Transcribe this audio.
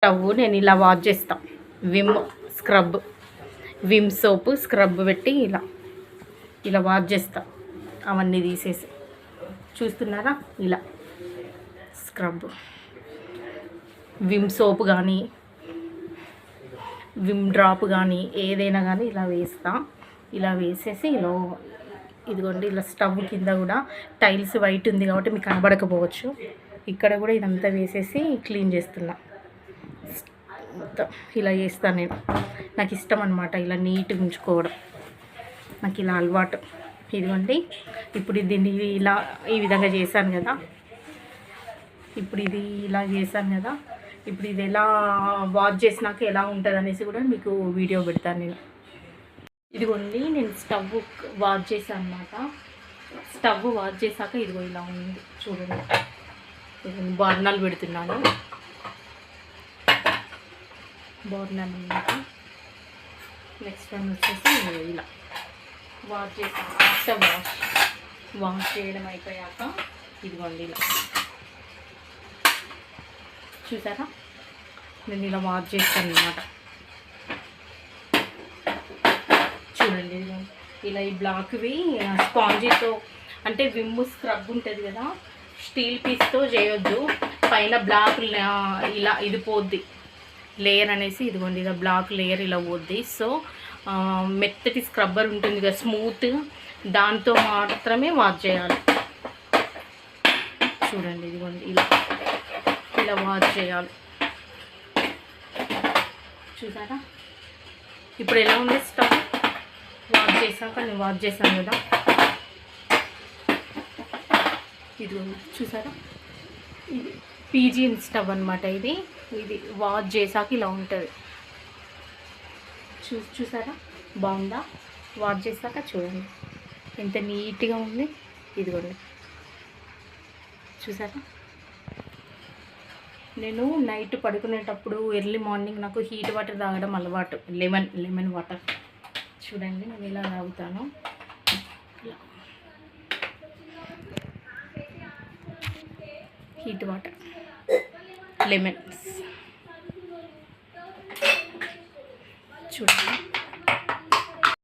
Stove నేను ఇలా wash చేస్తా. విమ్ స్క్రబ్, విమ్ సోపు స్క్రబ్ పెట్టి ఇలా ఇలా వాష్ చేస్తా. అవన్నీ తీసేసి చూస్తున్నారా, ఇలా స్క్రబ్ విమ్ సోప్ కానీ విమ్ డ్రాప్ కానీ ఏదైనా కానీ ఇలా వేస్తా. ఇలా వేసేసి ఇలా ఇదిగోండి, ఇలా స్టవ్ కింద కూడా టైల్స్ వైట్ ఉంది కాబట్టి మీకు కనబడకపోవచ్చు. ఇక్కడ కూడా ఇదంతా వేసేసి క్లీన్ చేస్తున్నా. మొత్తం ఇలా చేస్తాను నేను. నాకు ఇష్టం అనమాట ఇలా నీట్గా ఉంచుకోవడం, నాకు ఇలా అలవాటు. ఇదిగోండి, ఇప్పుడు దీన్ని ఇలా ఈ విధంగా చేశాను కదా, ఇప్పుడు ఇది ఇలా చేశాను కదా, ఇప్పుడు ఇది ఎలా వాష్ చేసినాక ఎలా ఉంటుంది అనేసి కూడా మీకు వీడియో పెడతాను నేను. ఇదిగోండి, నేను స్టవ్ వాష్ చేశాను అనమాట. స్టవ్ వాష్ చేశాక ఇదిగో ఇలా ఉంది చూడండి. బర్నర్లు పెడుతున్నాను, బర్నర్ అనమాట. నెక్స్ట్ వన్ వచ్చేసి ఇలా వాష్ చేసాను. ఆఫ్టర్ వాష్ చేయడం అయిపోయాక ఇదిగోండి ఇలా చూసారా, నేను ఇలా వాష్ చేస్తాను అనమాట. చూడండి, ఇదిగోండి ఇలా ఈ బ్లాక్వి స్పాంజీతో, అంటే విమ్ స్క్రబ్ ఉంటుంది కదా, స్టీల్ పీస్తో చేయొద్దు. పైన బ్లాక్ ఇలా ఇది పోద్ది లేయర్ అనేసి, ఇదిగోండి ఇలా బ్లాక్ లేయర్ ఇలా పోద్ది. సో మెత్తటి స్క్రబ్బర్ ఉంటుంది కదా స్మూత్, దాంతో మాత్రమే వాష్ చేయాలి. చూడండి, ఇదిగోండి ఇలా ఇలా వాష్ చేయాలి. చూసారా, ఇప్పుడు ఎలా ఉంది స్టవ్ వాష్ చేశాక, నేను వాష్ చేశాను కదా, ఇదిగోండి చూసారా, ఇది పీజీఎన్ స్టవ్ అనమాట. ఇది వాష్ చేశాక ఇలా ఉంటుంది. చూసారా బాగుందా, వాష్ చేశాక చూడండి ఎంత నీట్గా ఉంది. ఇదిగోండి చూసారా, నేను నైట్ పడుకునేటప్పుడు ఎర్లీ మార్నింగ్ నాకు హీట్ వాటర్ తాగడం అలవాటు. లెమన్ వాటర్ చూడండి, నేను ఇలా తాగుతాను. హీట్ వాటర్ లెమన్స్ చూడండి.